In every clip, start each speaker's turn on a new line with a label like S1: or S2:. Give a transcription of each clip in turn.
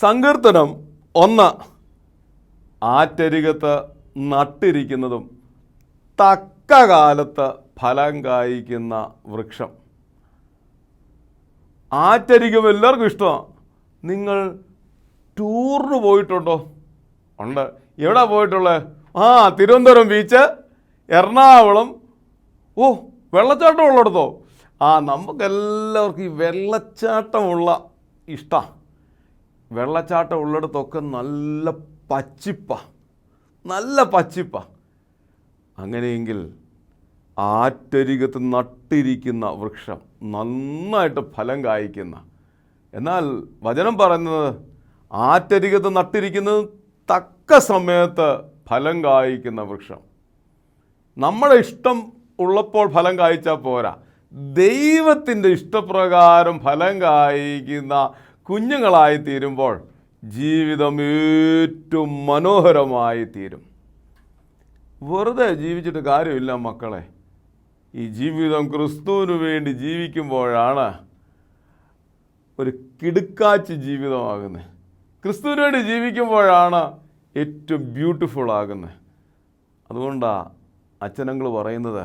S1: സങ്കീർത്തനം 1. ആറ്റരികത്ത് നട്ടിരിക്കുന്നതും തക്ക കാലത്ത് ഫലം കായ്ക്കുന്ന വൃക്ഷം. ആറ്റരികം എല്ലാവർക്കും ഇഷ്ടമാണ്. നിങ്ങൾ ടൂറിന് പോയിട്ടുണ്ടോ? ഉണ്ട്. എവിടെ പോയിട്ടുള്ളത്? തിരുവനന്തപുരം ബീച്ച്, എറണാകുളം. വെള്ളച്ചാട്ടം ഉള്ളിടത്തോ? നമുക്കെല്ലാവർക്കും ഈ വെള്ളച്ചാട്ടമുള്ള ഇഷ്ടമാണ്. വെള്ളച്ചാട്ടം ഉള്ളിടത്തൊക്കെ നല്ല പച്ചിപ്പ. അങ്ങനെയെങ്കിൽ ആറ്റരികത്ത് നട്ടിരിക്കുന്ന വൃക്ഷം നന്നായിട്ട് ഫലം കായ്ക്കുന്ന, എന്നാൽ വചനം പറയുന്നത് ആറ്റരികത്ത് നട്ടിരിക്കുന്നത് തക്ക സമയത്ത് ഫലം കായ്ക്കുന്ന വൃക്ഷം. നമ്മുടെ ഇഷ്ടം ഉള്ളപ്പോൾ ഫലം കായ്ച്ചാൽ പോരാ, ദൈവത്തിൻ്റെ ഇഷ്ടപ്രകാരം ഫലം കായ്ക്കുന്ന കുഞ്ഞുങ്ങളായി തീരുമ്പോൾ ജീവിതം ഏറ്റവും മനോഹരമായി തീരും. വെറുതെ ജീവിച്ചിട്ട് കാര്യമില്ല മക്കളെ. ഈ ജീവിതം ക്രിസ്തുവിന് വേണ്ടി ജീവിക്കുമ്പോഴാണ് ഒരു കിടുക്കാച്ചി ജീവിതമാകുന്നത്. ക്രിസ്തുവിന് വേണ്ടി ജീവിക്കുമ്പോഴാണ് ഏറ്റവും ബ്യൂട്ടിഫുൾ ആകുന്നത്. അതുകൊണ്ടാണ് അച്ഛനങ്ങൾ പറയുന്നത്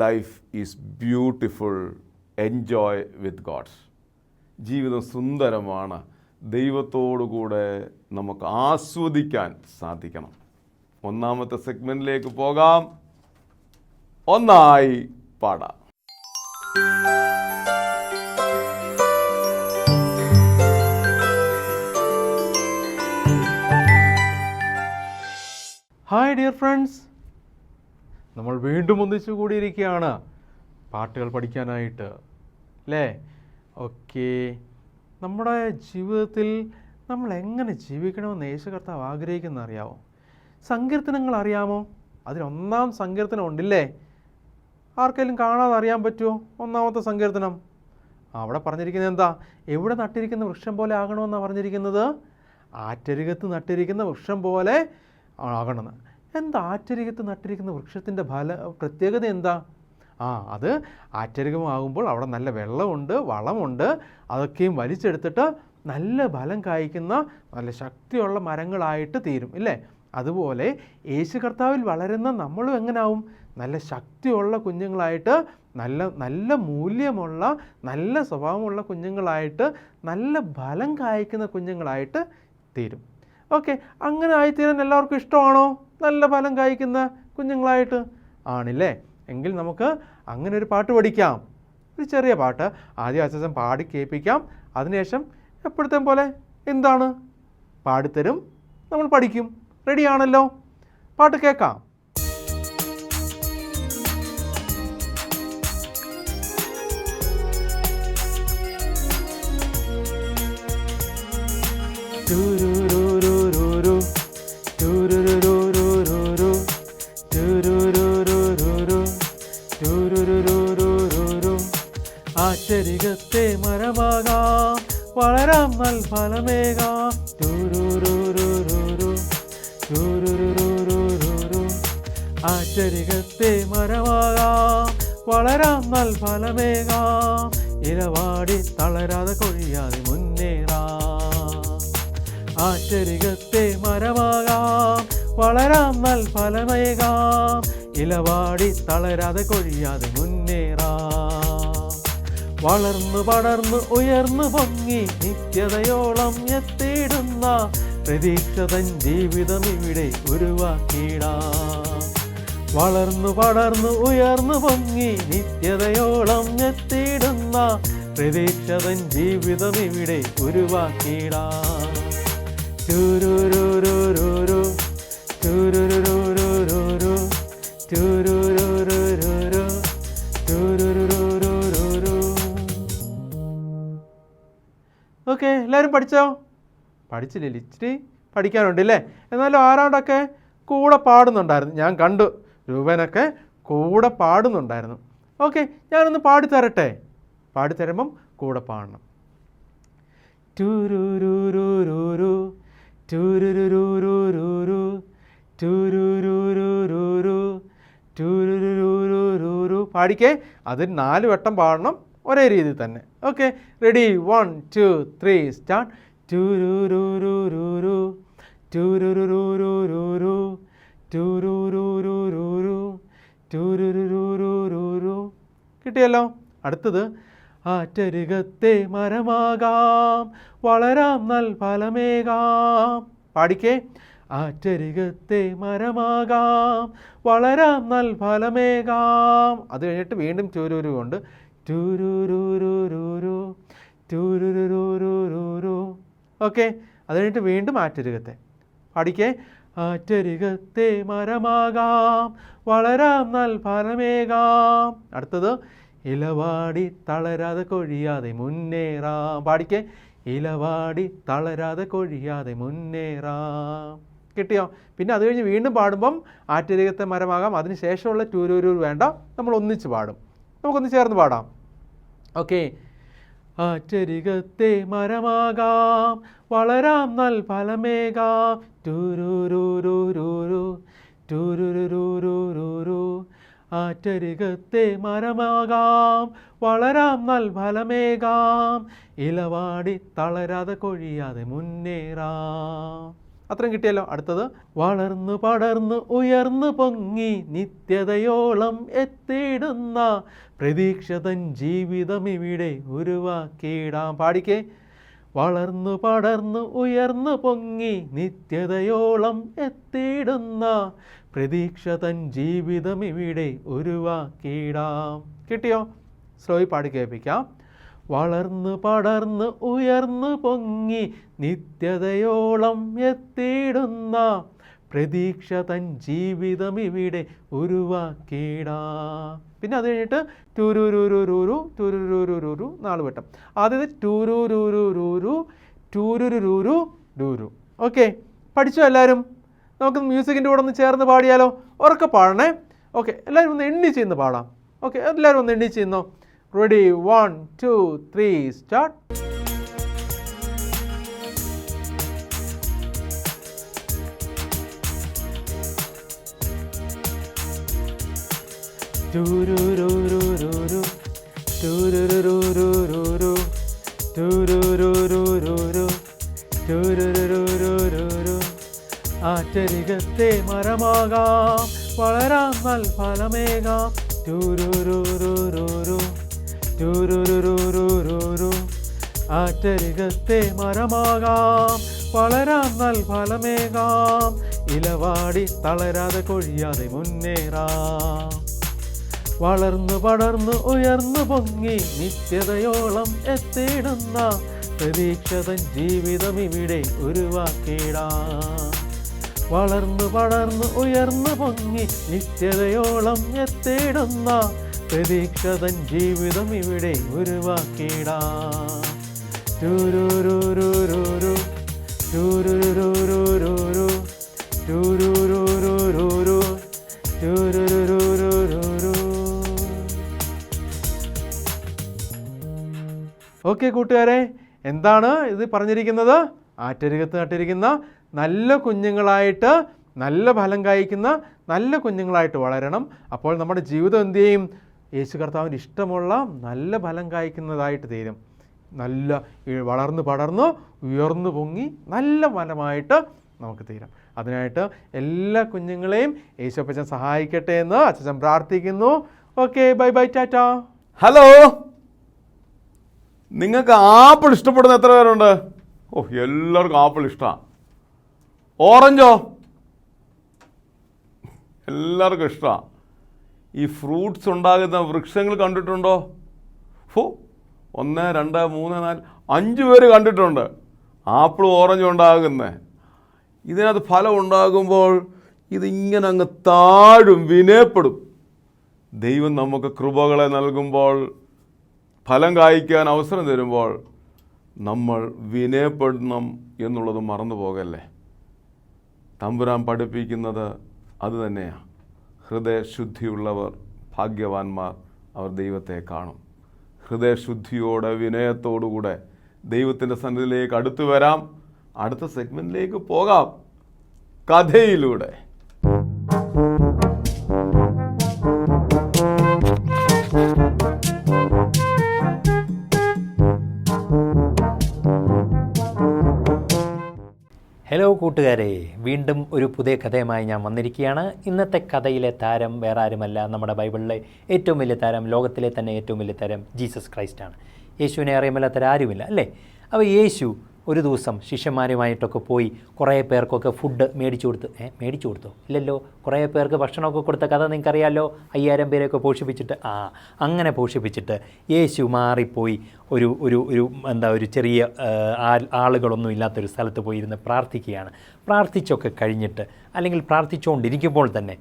S1: life is beautiful, enjoy with God. ജീവിതം സുന്ദരമാണ്, ദൈവത്തോടുകൂടെ നമുക്ക് ആസ്വദിക്കാൻ സാധിക്കണം. ഒന്നാമത്തെ സെഗ്മെൻറ്റിലേക്ക് പോകാം. ഒന്നായി പാടാം.
S2: ഹായ് ഡിയർ ഫ്രണ്ട്സ്, നമ്മൾ വീണ്ടും ഒന്നിച്ചു കൂടിയിരിക്കുകയാണ് പാട്ടുകൾ പഠിക്കാനായിട്ട്, അല്ലേ? ഓക്കെ, നമ്മുടെ ജീവിതത്തിൽ നമ്മൾ എങ്ങനെ ജീവിക്കണമെന്ന് യേശു കർത്താവ് ആഗ്രഹിക്കുന്ന അറിയാമോ? സങ്കീർത്തനങ്ങൾ അറിയാമോ? അതിലൊന്നാം സങ്കീർത്തനം ഉണ്ടില്ലേ? ആർക്കെങ്കിലും കാണാതെ അറിയാൻ പറ്റുമോ? ഒന്നാമത്തെ സങ്കീർത്തനം അവിടെ പറഞ്ഞിരിക്കുന്നത് എന്താ? എവിടെ നട്ടിരിക്കുന്ന വൃക്ഷം പോലെ ആകണമെന്നാണ് പറഞ്ഞിരിക്കുന്നത്. ആറ്റരികത്ത് നട്ടിരിക്കുന്ന വൃക്ഷം പോലെ ആകണമെന്ന്. എന്താ ആറ്റരികത്ത് നട്ടിരിക്കുന്ന വൃക്ഷത്തിൻ്റെ പ്രത്യേകത എന്താ? അത് ആറ്റരികമാകുമ്പോൾ അവിടെ നല്ല വെള്ളമുണ്ട്, വളമുണ്ട്. അതൊക്കെയും വലിച്ചെടുത്തിട്ട് നല്ല ഫലം കായ്ക്കുന്ന നല്ല ശക്തിയുള്ള മരങ്ങളായിട്ട് തീരും, ഇല്ലേ? അതുപോലെ യേശു കർത്താവിൽ വളരുന്ന നമ്മളും എങ്ങനാവും? നല്ല ശക്തിയുള്ള കുഞ്ഞുങ്ങളായിട്ട്, നല്ല മൂല്യമുള്ള, നല്ല സ്വഭാവമുള്ള കുഞ്ഞുങ്ങളായിട്ട്, നല്ല ഫലം കായ്ക്കുന്ന കുഞ്ഞുങ്ങളായിട്ട് തീരും. ഓക്കെ, അങ്ങനെ ആയിത്തീരാൻ എല്ലാവർക്കും ഇഷ്ടമാണോ? നല്ല ഫലം കായ്ക്കുന്ന കുഞ്ഞുങ്ങളായിട്ട് ആണില്ലേ? എങ്കിൽ നമുക്ക് അങ്ങനെ ഒരു പാട്ട് പഠിക്കാം. ഒരു ചെറിയ പാട്ട് ആദ്യം അച്ഛൻ പാടി കേൾപ്പിക്കാം. അതിനുശേഷം എപ്പോഴത്തെ പോലെ എന്താണ് പാടിത്തരും, നമ്മൾ പഠിക്കും. റെഡിയാണല്ലോ? പാട്ട് കേൾക്കാം. ആറ്റരികത്തെ മരമാകാം, വളരാം നൽ ഫലമേകാം. ആറ്റരികത്തെ മരമാകാം, വളരാം നൽ ഫലമേകാം. ഇലവാടി തളരാതെ കൊഴിയാതെ മുന്നേറാം. ആറ്റരികത്തെ മരമാകാം, വളരാം നൽ ഫലമേകാം. ഇലവാടി തളരാതെ കൊഴിയാതെ മുന്നേറാം. വളർന്നു പടർന്നു ഉയർന്നു പൊങ്ങി നിത്യതയോളം എത്തിയിടുന്ന പ്രതീക്ഷതൻ ജീവിതം ഇവിടെ ഉരുവാക്കിയിടാം. വളർന്നു പടർന്നു ഉയർന്നു പൊങ്ങി നിത്യതയോളം എത്തിയിടുന്ന പ്രതീക്ഷതൻ ജീവിതം ഇവിടെ ഉരുവാക്കിയിടാം. ചുരുരുരുരുരു ചുരുരുരുരുരു ചുരുരുരുരുരു ചുരുരുരുരുരു. ഓക്കെ, എല്ലാവരും പഠിച്ചോ? പഠിച്ചില്ലേ? ഇച്ചിരി പഠിക്കാനുണ്ടല്ലേ? എന്നാലും ആരാണ്ടൊക്കെ കൂടെ പാടുന്നുണ്ടായിരുന്നു, ഞാൻ കണ്ടു. രൂപനൊക്കെ കൂടെ പാടുന്നുണ്ടായിരുന്നു. ഓക്കെ, ഞാനൊന്ന് പാടിത്തരട്ടെ? പാടിത്തരുമ്പം കൂടെ പാടണം. ടുരുരുരുരുരു ടുരുരുരുരുരു ടുരുരുരുരുരു ടുരുരുരുരുരു. പാടിക്കേ. അത് 4 വട്ടം പാടണം, ഒരേ രീതിയിൽ തന്നെ. Okay, ready? 1 2 3 സ്റ്റാർട്ട്. ടൂരുരുരുരുരു ടൂരുരുരുരുരു ടൂരുരുരുരുരു ടൂരുരുരുരുരു. കിട്ടിയല്ലോ. അടുത്തത് ആറ്റരികത്തെ മരമാകാം വളരാം നൽ ഫലമേകാം. പാടിക്കേ. ആറ്റരികത്തെ മരമാകാം വളരാം നൽ ഫലമേകാം. അത് കഴിഞ്ഞിട്ട് വീണ്ടും ടൂരുരു കൊണ്ട് ടൂരുരുരുരു ടൂരുരുരുരു. ഓക്കെ. അത് കഴിഞ്ഞിട്ട് വീണ്ടും ആറ്റരികത്തെ. പാടിക്കേ. ആറ്റരികത്തെ മരമാകാം വളരാം നൽ ഫലമേകാം. അടുത്തത് ഇലവാടി തളരാതെ കൊഴിയാതെ മുന്നേറാം. പാടിക്കേ. ഇലവാടി തളരാതെ കൊഴിയാതെ മുന്നേറാം. കിട്ടിയോ? പിന്നെ അത് കഴിഞ്ഞ് വീണ്ടും പാടുമ്പം ആറ്റരികത്തെ മരമാകാം. അതിന് ശേഷമുള്ള ടൂരൂരൂർ വേണ്ട, നമ്മൾ ഒന്നിച്ച് പാടും. നമുക്കൊന്ന് ചേർന്ന് പാടാം. ഓക്കെ. ആറ്റരികത്തെ മരമാകാം വളരാം നൽ ഫലമേകാം ടൂരൂരൂരൂരൂരു ടൂരൂരൂരൂരൂരു. ആറ്റരികത്തെ മരമാകാം വളരാം നൽ ഫലമേകാം ഇലവാടി തളരാതെ കൊഴിയാതെ മുന്നേറാം. അത്രയും കിട്ടിയല്ലോ. അടുത്തത് വളർന്നു പടർന്നു ഉയർന്നു പൊങ്ങി നിത്യതയോളം എത്തിയിടുന്ന പ്രതീക്ഷതൻ ജീവിതം ഇവിടെ ഉരുവാക്കിയിടാം. പാടിക്കേ. വളർന്നു പടർന്നു ഉയർന്നു പൊങ്ങി നിത്യതയോളം എത്തിയിടുന്ന പ്രതീക്ഷതൻ ജീവിതം ഇവിടെ ഉരുവാക്കിയിടാം. കിട്ടിയോ? സ്ലോയി പാടി കേൾപ്പിക്കാം. വളർന്നു പടർന്നു ഉയർന്നു പൊങ്ങി നിത്യതയോളം എത്തിയിടുന്ന പ്രതീക്ഷ തൻ ജീവിതം ഇവിടെ ഉരുവാക്കിയിടാം. പിന്നെ അത് കഴിഞ്ഞിട്ട് ടൂരൂരൂരൂരു ടൂരൂരൂരൂരു 4 വട്ടം. ആദ്യത്തെ ടൂരൂരൂരൂരു ടൂരൂരൂരു ഡൂരു. ഓക്കെ, പഠിച്ചോ എല്ലാവരും? നമുക്ക് മ്യൂസിക്കിൻ്റെ കൂടെ ഒന്ന് ചേർന്ന് പാടിയാലോ? ഉറക്കെ പാടണേ. ഓക്കെ, എല്ലാവരും ഒന്ന് എണ്ണി ചെയ്യുന്ന പാടാം. ഓക്കെ, എല്ലാവരും ഒന്ന് എണ്ണി ചെയ്യുന്നോ? Ready, 1 2 3 start. ടൂരൂരൂരൂരു ടൂരൂരൂരൂരു ടൂരൂരൂരൂരു ടൂരൂരൂരൂരു. ആറ്റരികത്തെ മരമാകാം വളരാം നൽ ഫലമേകാം ടൂരൂരൂരൂരു ടൂരൂരൂരൂരു. ആറ്റരികത്തെ മരമാകാം വളരാം നൽ ഫലമേകാം ഇലവാടി തളരാതെ കൊഴിയാതെ മുന്നേറാം. വളർന്നു പടർന്നു ഉയർന്നു പൊങ്ങി നിത്യതയോളം എത്തിയിടുന്ന പ്രതീക്ഷതൻ ജീവിതം ഇവിടെ ഉരുവാക്കിയിടാം. വളർന്നു പടർന്നു ഉയർന്നു പൊങ്ങി നിത്യതയോളം എത്തിയിടുന്ന പ്രതീക്ഷതൻ ജീവിതം ഇവിടെ ഉരുവാക്കിയിടാം. ടൂരൂരൂരൂരു ടൂരൂരൂരൂരു ടൂരൂരൂരൂരു ടൂരൂരൂരൂരു. ഓക്കെ കൂട്ടുകാരെ, എന്താണ് ഇത് പറഞ്ഞിരിക്കുന്നത്? ആറ്റരികത്ത് നട്ടിരിക്കുന്ന നല്ല കുഞ്ഞുങ്ങളായിട്ട്, നല്ല ഫലം കായ്ക്കുന്ന നല്ല കുഞ്ഞുങ്ങളായിട്ട് വളരണം. അപ്പോൾ നമ്മുടെ ജീവിതം എന്ത് ചെയ്യും? യേശു കർത്താവിന് ഇഷ്ടമുള്ള നല്ല ഫലം കായ്ക്കുന്നതായിട്ട് തീരും. നല്ല വളർന്ന് പടർന്ന് ഉയർന്നു പൊങ്ങി നല്ല ഫലമായിട്ട് നമുക്ക് തീരും. അതിനായിട്ട് എല്ലാ കുഞ്ഞുങ്ങളെയും യേശുപ്പച്ചൻ സഹായിക്കട്ടെ എന്ന് അച്ഛൻ പ്രാർത്ഥിക്കുന്നു. Okay, bye bye, Tata.
S1: Hello, നിങ്ങൾക്ക് ആപ്പിൾ ഇഷ്ടപ്പെടുന്ന എത്ര പേരുണ്ട്? ഓ, എല്ലാവർക്കും ആപ്പിൾ ഇഷ്ടമാണ്. ഓറഞ്ചോ? എല്ലാവർക്കും ഇഷ്ടമാണ്. ഈ ഫ്രൂട്ട്സ് ഉണ്ടാകുന്ന വൃക്ഷങ്ങൾ കണ്ടിട്ടുണ്ടോ? 1 2 3 4 5 പേര് കണ്ടിട്ടുണ്ട് ആപ്പിളും ഓറഞ്ചും ഉണ്ടാകുന്നത്. ഇതിനകത്ത് ഫലം ഉണ്ടാകുമ്പോൾ ഇതിങ്ങനെ അങ്ങ് താഴും, വിനയപ്പെടും. ദൈവം നമുക്ക് കൃപകളെ നൽകുമ്പോൾ, ഫലം കായ്ക്കാൻ അവസരം തരുമ്പോൾ നമ്മൾ വിനയപ്പെടണം എന്നുള്ളത് മറന്നു പോകല്ലേ. തമ്പുരാൻ പഠിപ്പിക്കുന്നത് അതുതന്നെയാണ്. ഹൃദയശുദ്ധിയുള്ളവർ ഭാഗ്യവാന്മാർ, അവർ ദൈവത്തെ കാണും. ഹൃദയശുദ്ധിയോടെ വിനയത്തോടുകൂടെ ദൈവത്തിൻ്റെ സന്നിധിയിലേക്ക് അടുത്തു വരാം. അടുത്ത സെഗ്മെൻറ്റിലേക്ക് പോകാം, കഥയിലൂടെ.
S3: ഹലോ കൂട്ടുകാരെ, വീണ്ടും ഒരു പുതിയ കഥയുമായി ഞാൻ വന്നിരിക്കുകയാണ്. ഇന്നത്തെ കഥയിലെ താരം വേറെ ആരുമല്ല, നമ്മുടെ ബൈബിളിലെ ഏറ്റവും വലിയ താരം, ലോകത്തിലെ തന്നെ ഏറ്റവും വലിയ താരം ജീസസ് ക്രൈസ്റ്റാണ്. യേശുവിനെ അറിയുമില്ലാത്തവരാരുമില്ല അല്ലേ? അപ്പോൾ യേശു ഒരു ദിവസം ശിഷ്യന്മാരുമായിട്ടൊക്കെ പോയി കുറേ പേർക്കൊക്കെ ഫുഡ് മേടിച്ചു കൊടുത്തോ? ഇല്ലല്ലോ. കുറേ പേർക്ക് ഭക്ഷണമൊക്കെ കൊടുത്ത കഥ നിങ്ങൾക്കറിയാമല്ലോ. 5000 പേരെയൊക്കെ പോഷിപ്പിച്ചിട്ട് അങ്ങനെ പോഷിപ്പിച്ചിട്ട് യേശു മാറിപ്പോയി ഒരു ചെറിയ ആളുകളൊന്നും ഇല്ലാത്തൊരു സ്ഥലത്ത് പോയിരുന്ന് പ്രാർത്ഥിക്കുകയാണ്. പ്രാർത്ഥിച്ചൊക്കെ കഴിഞ്ഞിട്ട് അല്ലെങ്കിൽ പ്രാർത്ഥിച്ചുകൊണ്ടിരിക്കുമ്പോൾ തന്നെ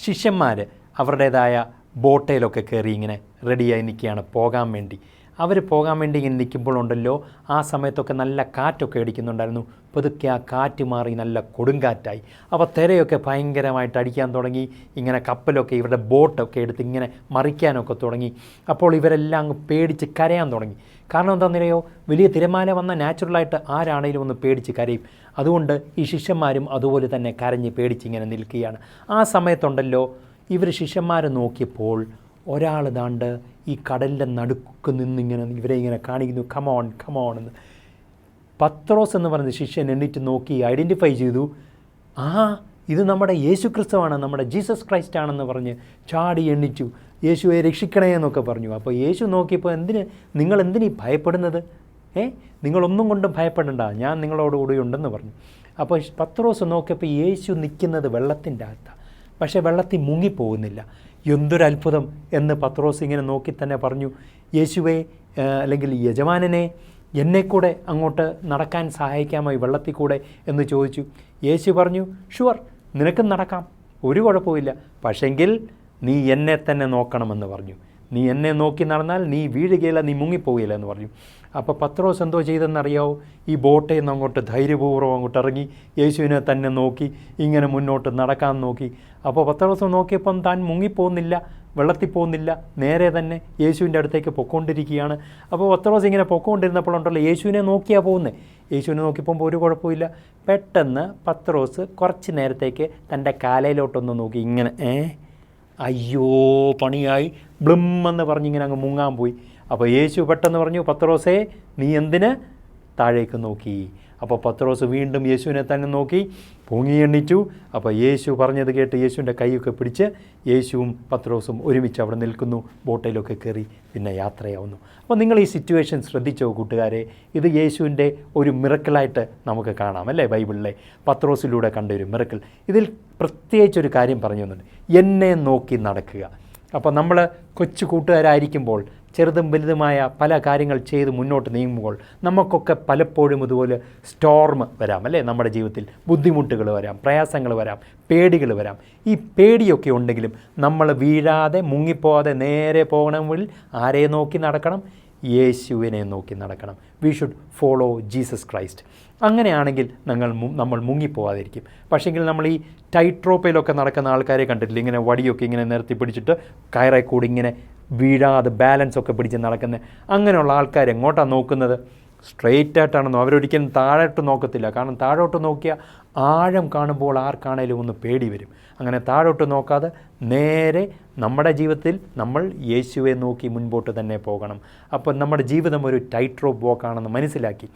S3: ശിഷ്യന്മാർ അവരുടേതായ ബോട്ടയിലൊക്കെ കയറി ഇങ്ങനെ റെഡിയായി നിൽക്കുകയാണ് പോകാൻ വേണ്ടി. അവർ പോകാൻ വേണ്ടി ഇങ്ങനെ നിൽക്കുമ്പോഴുണ്ടല്ലോ, ആ സമയത്തൊക്കെ നല്ല കാറ്റൊക്കെ അടിക്കുന്നുണ്ടായിരുന്നു. പതുക്കെ ആ കാറ്റ് മാറി നല്ല കൊടുങ്കാറ്റായി. അപ്പോൾ തിരയൊക്കെ ഭയങ്കരമായിട്ട് അടിക്കാൻ തുടങ്ങി. ഇങ്ങനെ കപ്പലൊക്കെ ഇവരുടെ ബോട്ടൊക്കെ എടുത്ത് ഇങ്ങനെ മറിക്കാനൊക്കെ തുടങ്ങി. അപ്പോൾ ഇവരെല്ലാം അങ്ങ് പേടിച്ച് കരയാൻ തുടങ്ങി. കാരണം എന്താണെന്നറിയോ? വലിയ തിരമാല വന്ന നാച്ചുറലായിട്ട് ആരാണേലും ഒന്ന് പേടിച്ച് കരയും. അതുകൊണ്ട് ഈ ശിഷ്യന്മാരും അതുപോലെ തന്നെ കരഞ്ഞ് പേടിച്ചിങ്ങനെ നിൽക്കുകയാണ്. ആ സമയത്തുണ്ടല്ലോ, ഇവർ ശിഷ്യന്മാരെ നോക്കിയപ്പോൾ ഒരാൾ ദാണ്ട് ഈ കടലിൻ്റെ നടുക്ക് നിന്നിങ്ങനെ ഇവരെ ഇങ്ങനെ കാണിക്കുന്നു, കമോൺ എന്ന്. പത്രോസ് എന്ന് പറയുന്ന ശിഷ്യൻ എണ്ണീറ്റ് നോക്കി ഐഡൻറ്റിഫൈ ചെയ്തു. ഇത് നമ്മുടെ യേശു ക്രിസ്തുവാണ്, നമ്മുടെ ജീസസ് ക്രൈസ്റ്റ് ആണെന്ന് പറഞ്ഞ് ചാടി എണ്ണിച്ചു. യേശുവെ രക്ഷിക്കണേ എന്നൊക്കെ പറഞ്ഞു. അപ്പോൾ യേശു നോക്കിയപ്പോൾ നിങ്ങൾ എന്തിനീ ഭയപ്പെടുന്നത്? നിങ്ങളൊന്നും കൊണ്ടും ഭയപ്പെടണ്ട, ഞാൻ നിങ്ങളോടുകൂടി ഉണ്ടെന്ന് പറഞ്ഞു. അപ്പോൾ പത്രോസ് നോക്കിയപ്പോൾ യേശു നിൽക്കുന്നത് വെള്ളത്തിൻ്റെ അകത്താണ്, പക്ഷേ വെള്ളത്തിൽ മുങ്ങിപ്പോകുന്നില്ല. എന്തൊരത്ഭുതം എന്ന് പത്രോസ് ഇങ്ങനെ നോക്കി തന്നെ പറഞ്ഞു, യേശുവേ അല്ലെങ്കിൽ യജമാനനെ എന്നെ കൂടെ അങ്ങോട്ട് നടക്കാൻ സഹായിക്കാമോ ഈ വെള്ളത്തിൽ കൂടെ എന്ന് ചോദിച്ചു. യേശു പറഞ്ഞു, ഷുവർ, നിനക്കും നടക്കാം, ഒരു കുഴപ്പമില്ല, പക്ഷെങ്കിൽ നീ എന്നെ തന്നെ നോക്കണമെന്ന് പറഞ്ഞു. നീ എന്നെ നോക്കി നടന്നാൽ നീ വീഴുകയില്ല, നീ മുങ്ങിപ്പോവുകയില്ല എന്ന് പറഞ്ഞു. അപ്പോൾ പത്രോസ് എന്തോ ചെയ്തെന്നറിയാവോ? ഈ ബോട്ടയിൽ നിന്ന് അങ്ങോട്ട് ധൈര്യപൂർവ്വം അങ്ങോട്ട് ഇറങ്ങി യേശുവിനെ തന്നെ നോക്കി ഇങ്ങനെ മുന്നോട്ട് നടക്കാൻ നോക്കി. അപ്പോൾ പത്രോസ് നോക്കിയപ്പം താൻ മുങ്ങിപ്പോകുന്നില്ല, വെള്ളത്തിൽ പോകുന്നില്ല, നേരെ തന്നെ യേശുവിൻ്റെ അടുത്തേക്ക് പൊയ്ക്കൊണ്ടിരിക്കുകയാണ്. അപ്പോൾ പത്രോസ് ഇങ്ങനെ പൊയ്ക്കൊണ്ടിരുന്നപ്പോഴുണ്ടല്ലോ, യേശുവിനെ നോക്കിയാണ് പോകുന്നത്. യേശുവിനെ നോക്കിപ്പോകുമ്പോൾ ഒരു കുഴപ്പമില്ല. പെട്ടെന്ന് പത്രോസ് കുറച്ച് നേരത്തേക്ക് തൻ്റെ കാലയിലോട്ടൊന്ന് നോക്കി ഇങ്ങനെ അയ്യോ പണിയായി ബ്ലിമ്മെന്ന് പറഞ്ഞിങ്ങനെ അങ്ങ് മുങ്ങാൻ പോയി. അപ്പോൾ യേശു പെട്ടെന്ന് പറഞ്ഞു, പത്രോസേ നീ എന്തിന് താഴേക്ക് നോക്കി? അപ്പോൾ പത്രോസ് വീണ്ടും യേശുവിനെ തന്നെ നോക്കി പൊങ്ങി എണ്ണിച്ചു. അപ്പോൾ യേശു പറഞ്ഞത് കേട്ട് യേശുവിൻ്റെ കൈയൊക്കെ പിടിച്ച് യേശുവും പത്രോസും ഒരുമിച്ച് അവിടെ നിൽക്കുന്നു. ബോട്ടിലൊക്കെ കയറി പിന്നെ യാത്രയാവുന്നു. അപ്പോൾ നിങ്ങൾ ഈ സിറ്റുവേഷൻ ശ്രദ്ധിച്ചോ കൂട്ടുകാരെ? ഇത് യേശുവിൻ്റെ ഒരു മിറക്കിളായിട്ട് നമുക്ക് കാണാം അല്ലേ? ബൈബിളിലെ പത്രോസിലൂടെ കണ്ട ഒരു മിറക്കിൾ. ഇതിൽ പ്രത്യേകിച്ചൊരു കാര്യം പറഞ്ഞു തന്നുണ്ട്, എന്നെ നോക്കി നടക്കുക. അപ്പോൾ നമ്മൾ കൊച്ചു കൂട്ടുകാരായിരിക്കുമ്പോൾ ചെറുതും വലുതുമായ പല കാര്യങ്ങൾ ചെയ്ത് മുന്നോട്ട് നീങ്ങുമ്പോൾ നമുക്കൊക്കെ പലപ്പോഴും ഇതുപോലെ സ്റ്റോർം വരാം അല്ലേ? നമ്മുടെ ജീവിതത്തിൽ ബുദ്ധിമുട്ടുകൾ വരാം, പ്രയാസങ്ങൾ വരാം, പേടികൾ വരാം. ഈ പേടിയൊക്കെ ഉണ്ടെങ്കിലും നമ്മൾ വീഴാതെ മുങ്ങിപ്പോകാതെ നേരെ പോകണമെങ്കിൽ ആരെ നോക്കി നടക്കണം? യേശുവിനെ നോക്കി നടക്കണം. We should follow Jesus Christ. അങ്ങനെയാണെങ്കിൽ നമ്മൾ മുങ്ങിപ്പോവാതിരിക്കും. പക്ഷേങ്കിൽ നമ്മൾ ഈ ടൈറ്റ് റോപ്പിലൊക്കെ നടക്കുന്ന ആൾക്കാരെ കണ്ടിട്ടില്ല, ഇങ്ങനെ വടിയൊക്കെ ഇങ്ങനെ നിർത്തി പിടിച്ചിട്ട് കയറെ കൂടി ഇങ്ങനെ വീഴാതെ ബാലൻസ് ഒക്കെ പിടിച്ച് നടക്കുന്നത്. അങ്ങനെയുള്ള ആൾക്കാർ എങ്ങോട്ടാണ് നോക്കുന്നത്? സ്ട്രെയിറ്റ് ആയിട്ടാണെന്നോ? അവരൊരിക്കലും താഴോട്ട് നോക്കത്തില്ല. കാരണം താഴോട്ട് നോക്കിയാൽ ആഴം കാണുമ്പോൾ ആർക്കാണേലും ഒന്ന് പേടി വരും. അങ്ങനെ താഴോട്ട് നോക്കാതെ നേരെ നമ്മുടെ ജീവിതത്തിൽ നമ്മൾ യേശുവെ നോക്കി മുൻപോട്ട് തന്നെ പോകണം. അപ്പോൾ നമ്മുടെ ജീവിതം ഒരു ടൈറ്റ് റോപ്പ് വാക്കാണെന്ന് മനസ്സിലാക്കി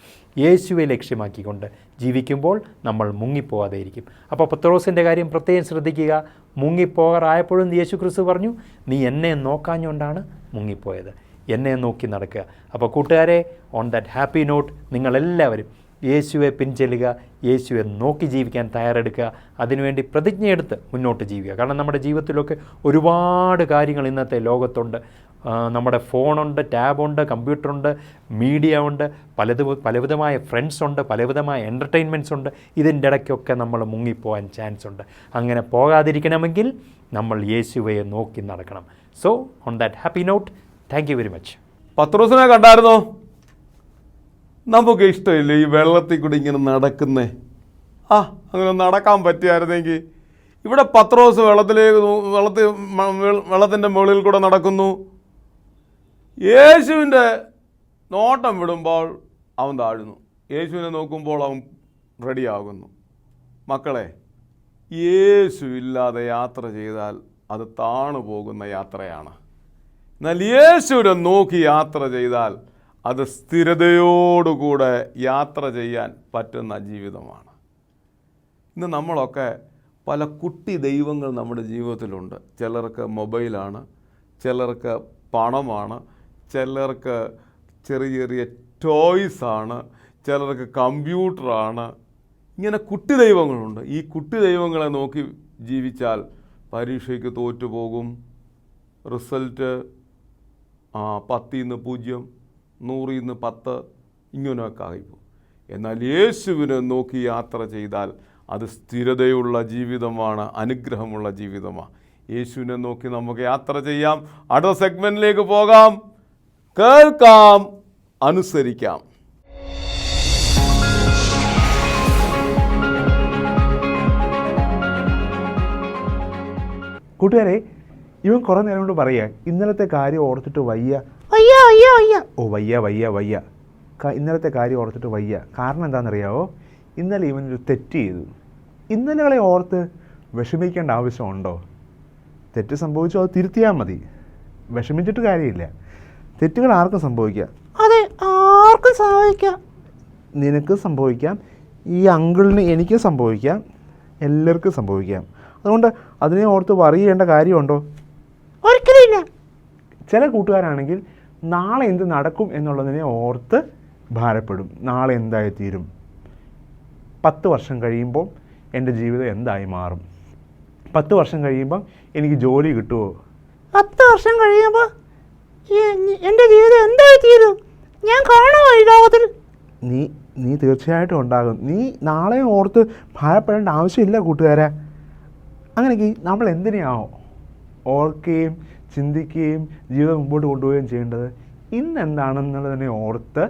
S3: യേശുവെ ലക്ഷ്യമാക്കിക്കൊണ്ട് ജീവിക്കുമ്പോൾ നമ്മൾ മുങ്ങിപ്പോകാതെ ഇരിക്കും. അപ്പോൾ പത്രോസിൻ്റെ കാര്യം പ്രത്യേകം ശ്രദ്ധിക്കുക. മുങ്ങിപ്പോകാറായപ്പോഴും യേശു ക്രിസ്തു പറഞ്ഞു, നീ എന്നെ നോക്കാഞ്ഞുകൊണ്ടാണ് മുങ്ങിപ്പോയത്, എന്നെ നോക്കി നടക്കുക. അപ്പോൾ കൂട്ടുകാരെ, ഓൺ ദാറ്റ് ഹാപ്പി നോട്ട് നിങ്ങളെല്ലാവരും യേശുവെ പിൻചെല്ലുക, യേശുവെ നോക്കി ജീവിക്കാൻ തയ്യാറെടുക്കുക, അതിനുവേണ്ടി പ്രതിജ്ഞയെടുത്ത് മുന്നോട്ട് ജീവിക്കുക. കാരണം നമ്മുടെ ജീവിതത്തിലൊക്കെ ഒരുപാട് കാര്യങ്ങൾ ഇന്നത്തെ ലോകത്തുണ്ട്. നമ്മുടെ ഫോണുണ്ട്, ടാബുണ്ട്, കമ്പ്യൂട്ടറുണ്ട്, മീഡിയ ഉണ്ട്, പലവിധമായ ഫ്രണ്ട്സ് ഉണ്ട്, പലവിധമായ എൻ്റർടൈൻമെൻറ്റ്സ് ഉണ്ട്. ഇതിൻ്റെ ഇടയ്ക്കൊക്കെ നമ്മൾ മുങ്ങിപ്പോകാൻ ചാൻസ് ഉണ്ട്. അങ്ങനെ പോകാതിരിക്കണമെങ്കിൽ നമ്മൾ യേശുവെ നോക്കി നടക്കണം. So on that happy note, thank you very much.
S1: പത്രോസിനെ കണ്ടായിരുന്നോ? നമുക്ക് ഇഷ്ടമില്ല ഈ വെള്ളത്തിൽ കൂടി ഇങ്ങനെ നടക്കുന്നേ. അങ്ങനെ നടക്കാൻ പറ്റിയായിരുന്നെങ്കിൽ. ഇവിടെ പത്രോസ് വെള്ളത്തിൻ്റെ മുകളിൽ കൂടെ നടക്കുന്നു. യേശുവിൻ്റെ നോട്ടം വിടുമ്പോൾ അവൻ താഴുന്നു, യേശുവിനെ നോക്കുമ്പോൾ അവൻ റെഡിയാകുന്നു. മക്കളെ, യേശു ഇല്ലാതെ യാത്ര ചെയ്താൽ അത് താണു പോകുന്ന യാത്രയാണ്. എന്നാൽ യേശുവിനെ നോക്കി യാത്ര ചെയ്താൽ അത് സ്ഥിരതയോടുകൂടെ യാത്ര ചെയ്യാൻ പറ്റുന്ന ജീവിതമാണ്. ഇന്ന് നമ്മളൊക്കെ പല കുട്ടി ദൈവങ്ങൾ നമ്മുടെ ജീവിതത്തിലുണ്ട്. ചിലർക്ക് മൊബൈലാണ്, ചിലർക്ക് പണമാണ്, ചിലർക്ക് ചെറിയ ചെറിയ ടോയ്സാണ്, ചിലർക്ക് കമ്പ്യൂട്ടറാണ്. ഇങ്ങനെ കുട്ടി ദൈവങ്ങളുണ്ട്. ഈ കുട്ടി ദൈവങ്ങളെ നോക്കി ജീവിച്ചാൽ പരീക്ഷയ്ക്ക് തോറ്റുപോകും, റിസൾട്ട് 10 0, 100 10 ഇങ്ങനെയൊക്കെ ആയിപ്പോകും. എന്നാൽ യേശുവിനെ നോക്കി യാത്ര ചെയ്താൽ അത് സ്ഥിരതയുള്ള ജീവിതമാണ്, അനുഗ്രഹമുള്ള ജീവിതമാണ്. യേശുവിനെ നോക്കി നമുക്ക് യാത്ര ചെയ്യാം. അടുത്ത സെഗ്മെൻറ്റിലേക്ക് പോകാം. കേൾക്കാം, അനുസരിക്കാം.
S4: കൂട്ടുകാരെ, ഇവൻ കുറേ നേരം കൊണ്ട് പറയുക, ഇന്നലത്തെ കാര്യം ഓർത്തിട്ട് വയ്യ. ഓ വയ്യ. ഇന്നലത്തെ കാര്യം ഓർത്തിട്ട് വയ്യ. കാരണം എന്താണെന്നറിയാവോ? ഇന്നലെ ഇവനൊരു തെറ്റ് ചെയ്തു. ഇന്നലകളെ ഓർത്ത് വിഷമിക്കേണ്ട ആവശ്യമുണ്ടോ? തെറ്റ് സംഭവിച്ചോ അത് തിരുത്തിയാൽ മതി. വിഷമിച്ചിട്ട് കാര്യമില്ല. തെറ്റുകൾ ആർക്കും സംഭവിക്കാം. അതെ, ആർക്കും സംഭവിക്കാം. നിനക്ക് സംഭവിക്കാം, ഈ അങ്കിളിന് എനിക്ക് സംഭവിക്കാം, എല്ലാവർക്കും സംഭവിക്കാം. അതുകൊണ്ട് അതിനെ ഓർത്ത് പറയേണ്ട കാര്യമുണ്ടോ? ഒരിക്കലുമില്ല. ചില കൂട്ടുകാരാണെങ്കിൽ നാളെ എന്ത് നടക്കും എന്നുള്ളതിനെ ഓർത്ത് ഭാരപ്പെടും. നാളെ എന്തായി തീരും, 10 വർഷം കഴിയുമ്പോൾ എൻ്റെ ജീവിതം എന്തായി മാറും, 10 വർഷം കഴിയുമ്പം എനിക്ക് ജോലി കിട്ടുമോ, 10 വർഷം കഴിയുമ്പോൾ എൻ്റെ ജീവിതം എന്തായി തീരും, ഞാൻ കാണുമോ ഈ ലോകത്തിൽ? നീ തീർച്ചയായിട്ടും ഉണ്ടാകും. നീ നാളെ ഓർത്ത് ഭാരപ്പെടേണ്ട ആവശ്യമില്ല കൂട്ടുകാരാ. അങ്ങനെയെങ്കിൽ നമ്മൾ എന്തിനാണോ ഓർക്കുകയും ചിന്തിക്കുകയും ജീവിതം മുമ്പോട്ട് കൊണ്ടുപോവുകയും ചെയ്യേണ്ടത്? ഇന്നെന്താണെന്നുള്ളതിനെ ഓർത്ത്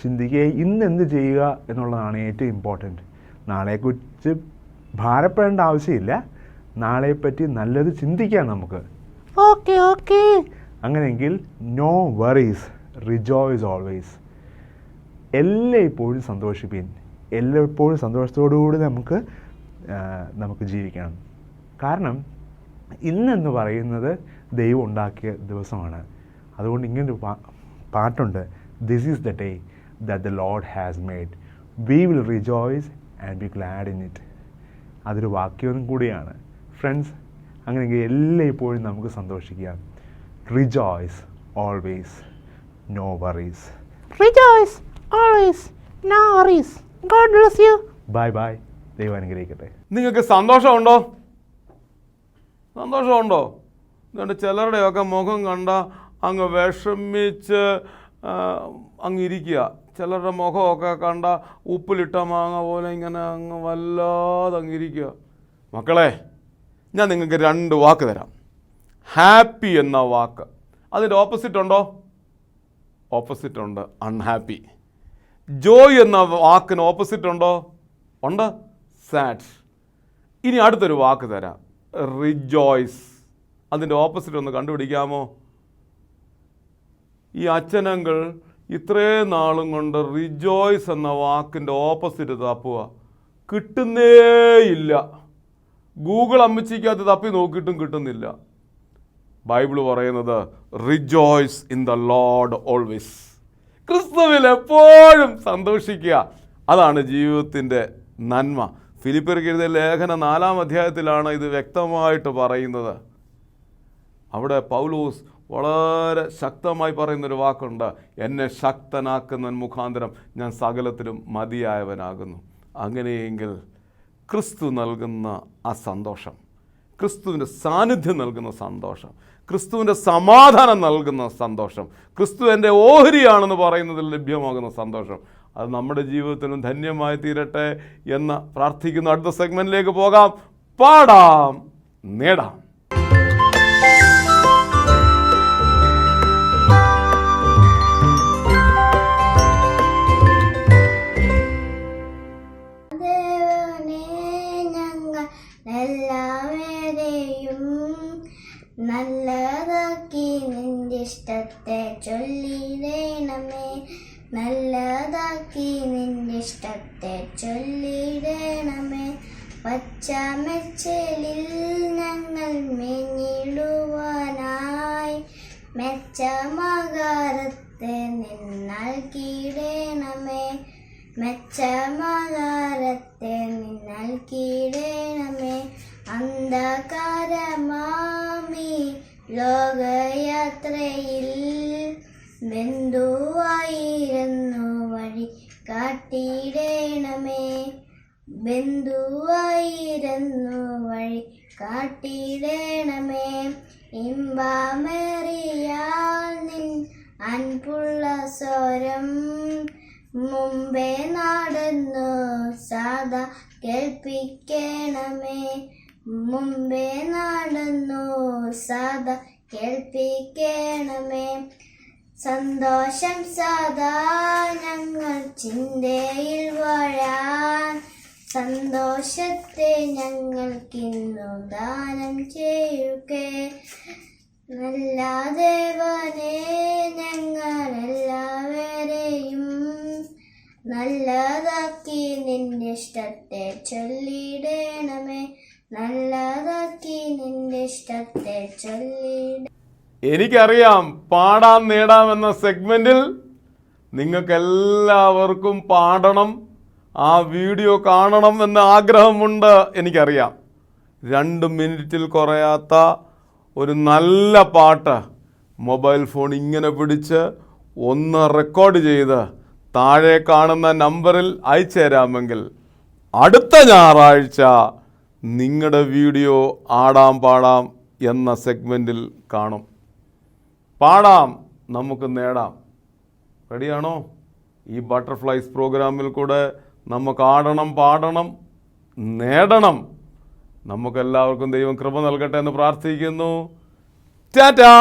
S4: ചിന്തിക്കുകയും ഇന്നെന്ത് ചെയ്യുക എന്നുള്ളതാണ് ഏറ്റവും ഇമ്പോർട്ടൻറ്റ്. നാളെക്കുറിച്ച് ഭാരപ്പെടേണ്ട ആവശ്യമില്ല. നാളെപ്പറ്റി നല്ലത് ചിന്തിക്കാം നമുക്ക്. ഓക്കെ. അങ്ങനെയെങ്കിൽ നോ വറീസ്, റിജോയ്സ് ഓൾവേസ്. എല്ലായ്പ്പോഴും സന്തോഷിപ്പിൻ. എല്ലായ്പ്പോഴും സന്തോഷത്തോടുകൂടി നമുക്ക് ജീവിക്കണം. കാരണം ഇന്നെന്ന് പറയുന്നത് ദൈവം ഉണ്ടാക്കിയ ദിവസമാണ്. അതുകൊണ്ട് ഇങ്ങനൊരു പാട്ടുണ്ട്, this is the day that the Lord has made, we will rejoice and be glad in it. അതൊരു വാക്യവും കൂടിയാണ് ഫ്രണ്ട്സ്. അങ്ങനെയെങ്കിൽ എല്ലായ്പ്പോഴും നമുക്ക് സന്തോഷിക്കാം. Rejoice always, no worries. Rejoice always, no worries. God bless you. Bye. ദൈവം അനുഗ്രഹിക്കട്ടെ.
S1: നിങ്ങൾക്ക് സന്തോഷമുണ്ടോ? എന്നിട്ട് ചിലരുടെയൊക്കെ മുഖം കണ്ട അങ്ങ് വിഷമിച്ച് അങ്ങിരിക്കുക. ചിലരുടെ മുഖമൊക്കെ കണ്ട ഉപ്പിലിട്ട മാങ്ങ പോലെ ഇങ്ങനെ അങ്ങ് വല്ലാതെ അങ്ങിരിക്കുക. മക്കളെ, ഞാൻ നിങ്ങൾക്ക് 2 വാക്ക് തരാം. ഹാപ്പി എന്ന വാക്ക്, അതിൻ്റെ ഓപ്പോസിറ്റ് ഉണ്ടോ? ഓപ്പോസിറ്റ് ഉണ്ട്, അൺഹാപ്പി. ജോയ് എന്ന വാക്കിന് ഓപ്പോസിറ്റ് ഉണ്ടോ? ഉണ്ട്, സാഡ്. ഇനി അടുത്തൊരു വാക്ക് തരാം, റിജോയ്സ്. അതിൻ്റെ ഓപ്പോസിറ്റ് ഒന്ന് കണ്ടുപിടിക്കാമോ? ഈ അച്ഛനങ്ങൾ ഇത്രയും നാളും കൊണ്ട് റിജോയ്സ് എന്ന വാക്കിൻ്റെ ഓപ്പോസിറ്റ് തപ്പുക, കിട്ടുന്നേയില്ല. ഗൂഗിൾ അമ്മച്ചിക്കകത്ത് തപ്പി നോക്കിയിട്ടും കിട്ടുന്നില്ല. ബൈബിൾ പറയുന്നത് rejoice in the Lord always. ക്രിസ്തുവിൽ എപ്പോഴും സന്തോഷിക്കുക, അതാണ് ജീവിതത്തിൻ്റെ നന്മ. ഫിലിപ്പിയർക്ക് എഴുതിയ ലേഖനം 4-ാം അധ്യായത്തിലാണ് ഇത് വ്യക്തമായിട്ട് പറയുന്നത്. അവിടെ പൗലോസ് വളരെ ശക്തമായി പറയുന്നൊരു വാക്കുണ്ട്, എന്നെ ശക്തനാക്കുന്നവൻ മുഖാന്തരം ഞാൻ സകലത്തിലും മതിയായവനാകുന്നു. അങ്ങനെയെങ്കിൽ ക്രിസ്തു നൽകുന്ന ആ സന്തോഷം, ക്രിസ്തുവിൻ്റെ സാന്നിധ്യം നൽകുന്ന സന്തോഷം, ക്രിസ്തുവിൻ്റെ സമാധാനം നൽകുന്ന സന്തോഷം, ക്രിസ്തു എൻ്റെ ഓഹരിയാണെന്ന് പറയുന്നതിൽ ലഭ്യമാകുന്ന സന്തോഷം, അത് നമ്മുടെ ജീവിതത്തിലും ധന്യമായി തീരട്ടെ എന്ന് പ്രാർത്ഥിക്കുന്നു. അടുത്ത സെഗ്മെൻറ്റിലേക്ക് പോകാം. പാടാം, നേടാം.
S5: നല്ലതാക്കി നിന്റെ ഇഷ്ടത്തെ ചൊല്ലിടേണമേ, നല്ലതാക്കി നിന്റെ ഇഷ്ടത്തെ ചൊല്ലിടേണമേ. പച്ചമെച്ചലിൽ ഞങ്ങൾ മേഞ്ഞിടുവാനായി മെച്ചമകാരത്തെ നൽകിയിടേണമേ, മെച്ചമകാരത്തെ നൽകിയിടേണമേ. നൽകിയിടണമേ. അന്ധകാരമാമി ലോകയാത്രയിൽ ബന്ധുവായിരുന്നു വഴി കാട്ടിയിടണമേ. ബന്ധുവായിരുന്നു വഴി കാട്ടിയിടണമേ. ഇമ്പമേറിയാൽ നിൻ അൻപുള്ള സ്വരം മുമ്പേ നടന്നു സാദാ കേൾപ്പിക്കണമേ. മുമ്പേ നടന്നു സാദാ കേൾപ്പിക്കണമേ. സന്തോഷം സദാ ഞങ്ങൾ ചിന്തയിൽ വാഴാൻ സന്തോഷത്തെ ഞങ്ങൾക്കിന്നു ദാനം ചെയ്യുകേ. നല്ല ദേവനെ ഞങ്ങളെല്ലാവരെയും നല്ലതാക്കി നിന്റെ ഇഷ്ടത്തെ ചൊല്ലിടണമേ. നല്ലതാക്കി നിന്റെ ഇഷ്ടത്തെ ചൊല്ലിട.
S1: എനിക്കറിയാം പാടാം നേടാം എന്ന സെഗ്മെൻറ്റിൽ നിങ്ങൾക്കെല്ലാവർക്കും പാടണം, ആ വീഡിയോ കാണണം എന്ന ആഗ്രഹമുണ്ട്. എനിക്കറിയാം 2 മിനിറ്റിൽ കുറയാത്ത ഒരു നല്ല പാട്ട് മൊബൈൽ ഫോൺ ഇങ്ങനെ പിടിച്ച് ഒന്ന് റെക്കോർഡ് ചെയ്ത് താഴെ കാണുന്ന നമ്പറിൽ അയച്ചു തരാമെങ്കിൽ അടുത്ത ഞായറാഴ്ച നിങ്ങളുടെ വീഡിയോ ആടാം പാടാം എന്ന സെഗ്മെൻറ്റിൽ കാണും. പാടാം, നമുക്ക് നേടാം. റെഡിയാണോ? ഈ ബട്ടർഫ്ലൈസ് പ്രോഗ്രാമിൽ കൂടെ നമുക്ക് ആടണം, പാടണം, നേടണം. നമുക്കെല്ലാവർക്കും ദൈവം കൃപ നൽകട്ടെ എന്ന് പ്രാർത്ഥിക്കുന്നു. ടാറ്റാ.